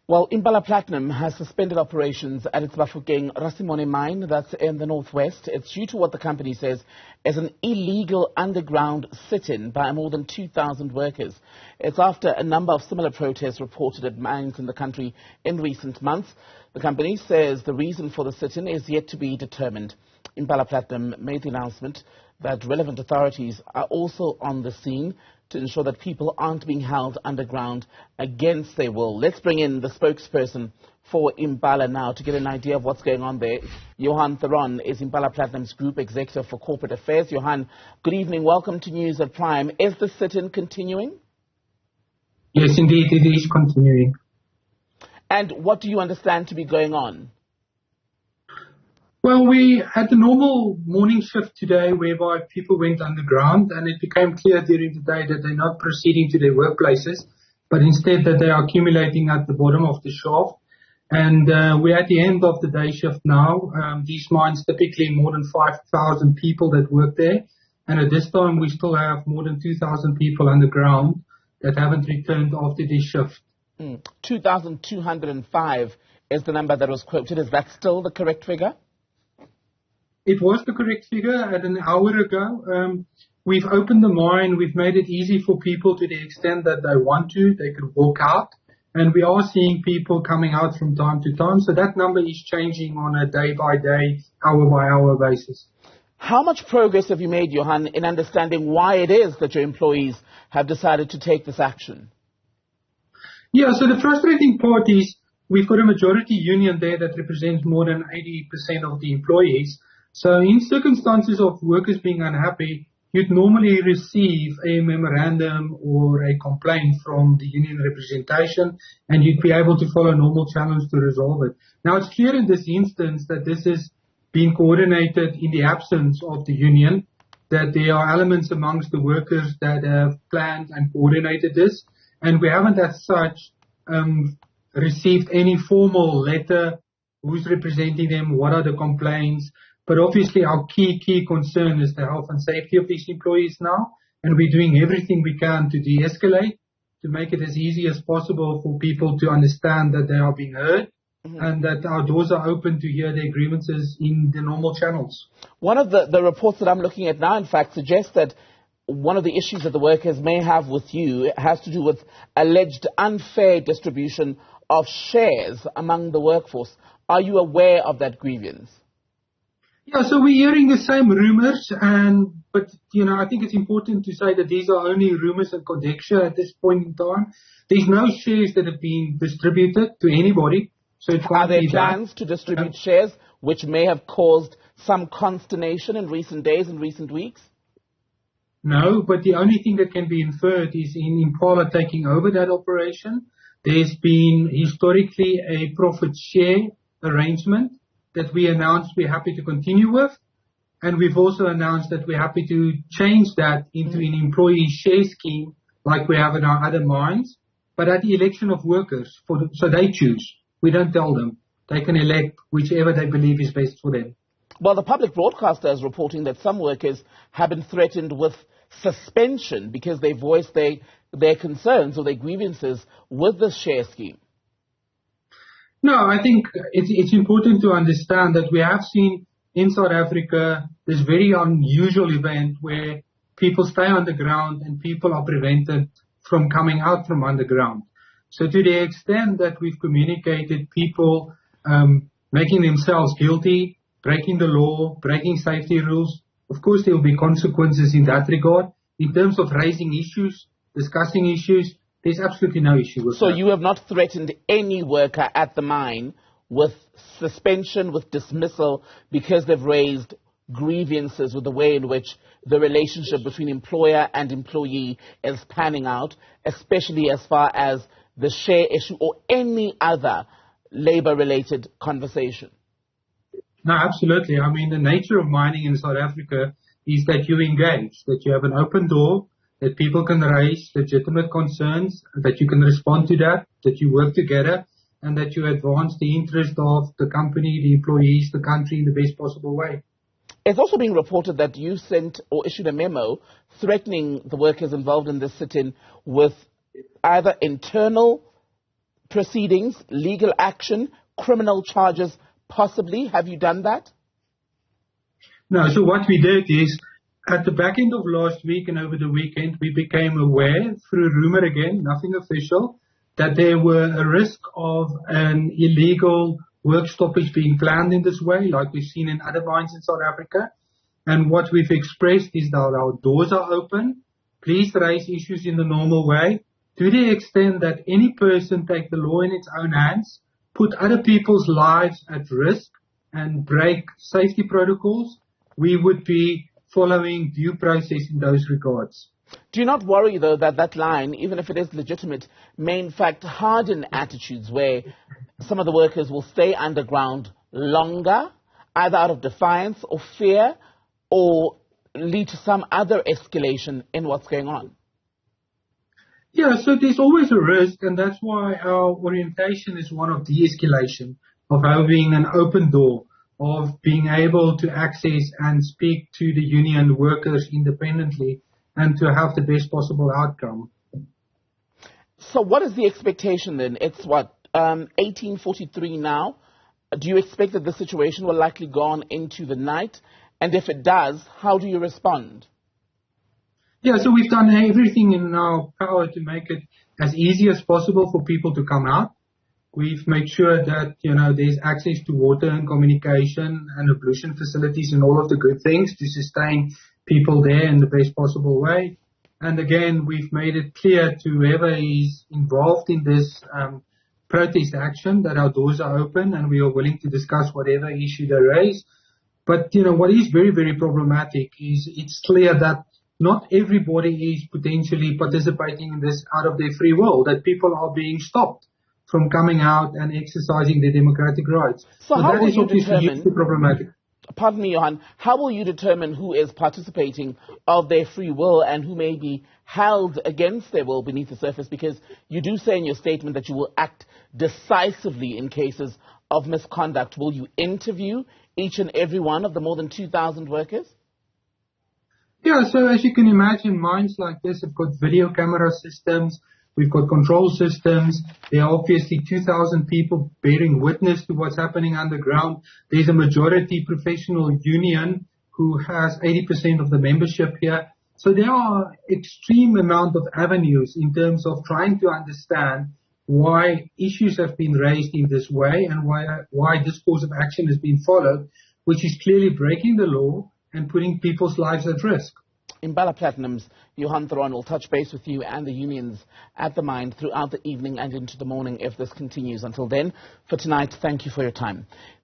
Well, Impala Platinum has suspended operations at its Bafokeng-Rasimone mine that's in the northwest. It's due to what the company says is an illegal underground sit-in by more than 2,000 workers. It's after a number of similar protests reported at mines in the country in recent months. The company says the reason for the sit-in is yet to be determined. Impala Platinum made the announcement that relevant authorities are also on the scene to ensure that people aren't being held underground against their will. Let's bring in the spokesperson for Impala now to get an idea of what's going on there. Johan Theron is Impala Platinum's Group Executive for Corporate Affairs. Johan, good evening. Welcome to News at Prime. Is the sit-in continuing? Yes, indeed, it is continuing. And what do you understand to be going on? Well, we had the normal morning shift today whereby people went underground, and it became clear during the day that they're not proceeding to their workplaces, but instead that they are accumulating at the bottom of the shaft. And we're at the end of the day shift now. These mines typically more than 5,000 people that work there. And at this time, we still have more than 2,000 people underground that haven't returned after this shift. 2,205 is the number that was quoted. Is that still the correct figure? It was the correct figure at an hour ago. We've opened the mine. We've made it easy for people to the extent that they want to. They could walk out. And we are seeing people coming out from time to time. So that number is changing on a day-by-day, hour-by-hour basis. How much progress have you made, Johan, in understanding why it is that your employees have decided to take this action? Yeah, so the frustrating part is we've got a majority union there that represents more than 80% of the employees. So in circumstances of workers being unhappy, you'd normally receive a memorandum or a complaint from the union representation, and you'd be able to follow normal channels to resolve it. Now, it's clear in this instance that this is being coordinated in the absence of the union, that there are elements amongst the workers that have planned and coordinated this, and we haven't as such received any formal letter, who's representing them, what are the complaints. But obviously our key concern is the health and safety of these employees now, and we're doing everything we can to de-escalate, to make it as easy as possible for people to understand that they are being heard, and that our doors are open to hear their grievances in the normal channels. One of the reports that I'm looking at now, in fact, suggests that one of the issues that the workers may have with you has to do with alleged unfair distribution of shares among the workforce. Are you aware of that grievance? Yeah, so we're hearing the same rumors, but I think it's important to say that these are only rumors and conjecture at this point in time. There's no shares that have been distributed to anybody. So are there plans to distribute shares which may have caused some consternation in recent days and recent weeks? No, but the only thing that can be inferred is in Impala taking over that operation, there's been historically a profit share arrangement that we announced we're happy to continue with. And we've also announced that we're happy to change that into an employee share scheme like we have in our other mines, but at the election of workers. So they choose. We don't tell them. They can elect whichever they believe is best for them. Well, the public broadcaster is reporting that some workers have been threatened with suspension because they voiced their concerns or their grievances with the share scheme. No, I think it's important to understand that we have seen in South Africa this very unusual event where people stay underground and people are prevented from coming out from underground. So to the extent that we've communicated people making themselves guilty, breaking the law, breaking safety rules, of course there will be consequences in that regard. In terms of raising issues, discussing issues, there's absolutely no issue with that. So you have not threatened any worker at the mine with suspension, with dismissal, because they've raised grievances with the way in which the relationship between employer and employee is panning out, especially as far as the share issue or any other labor-related conversation? No, absolutely. I mean, the nature of mining in South Africa is that you engage, that you have an open door, that people can raise legitimate concerns, that you can respond to that you work together, and that you advance the interest of the company, the employees, the country in the best possible way. It's also being reported that you sent or issued a memo threatening the workers involved in this sit-in with either internal proceedings, legal action, criminal charges, possibly? Have you done that? No, so what we did is, at the back end of last week and over the weekend, we became aware, through rumor again, nothing official, that there were a risk of an illegal work stoppage being planned in this way, like we've seen in other mines in South Africa. And what we've expressed is that our doors are open. Please raise issues in the normal way, to the extent that any person take the law in its own hands, put other people's lives at risk, and break safety protocols. We would be following due process in those regards. Do you not worry, though, that that line, even if it is legitimate, may in fact harden attitudes where some of the workers will stay underground longer, either out of defiance or fear, or lead to some other escalation in what's going on? Yeah, so there's always a risk, and that's why our orientation is one of de-escalation, of having an open door, of being able to access and speak to the union workers independently and to have the best possible outcome. So what is the expectation then? It's what, 1843 now? Do you expect that the situation will likely go on into the night? And if it does, how do you respond? Yeah, so we've done everything in our power to make it as easy as possible for people to come out. We've made sure that, there's access to water and communication and ablution facilities and all of the good things to sustain people there in the best possible way. And again, we've made it clear to whoever is involved in this protest action that our doors are open and we are willing to discuss whatever issue they raise. But, what is very, very problematic is it's clear that not everybody is potentially participating in this out of their free will, that people are being stopped from coming out and exercising their democratic rights. So how that will is you obviously determine, problematic. Pardon me, Johan, how will you determine who is participating of their free will and who may be held against their will beneath the surface? Because you do say in your statement that you will act decisively in cases of misconduct. Will you interview each and every one of the more than 2,000 workers? Yeah, so as you can imagine, mines like this have got video camera systems. We've got control systems. There are obviously 2,000 people bearing witness to what's happening underground. There's a majority professional union who has 80% of the membership here. So there are extreme amount of avenues in terms of trying to understand why issues have been raised in this way and why this course of action has been followed, which is clearly breaking the law and putting people's lives at risk. Impala Platinum's Johan Theron will touch base with you and the unions at the mine throughout the evening and into the morning if this continues. Until then, for tonight, thank you for your time.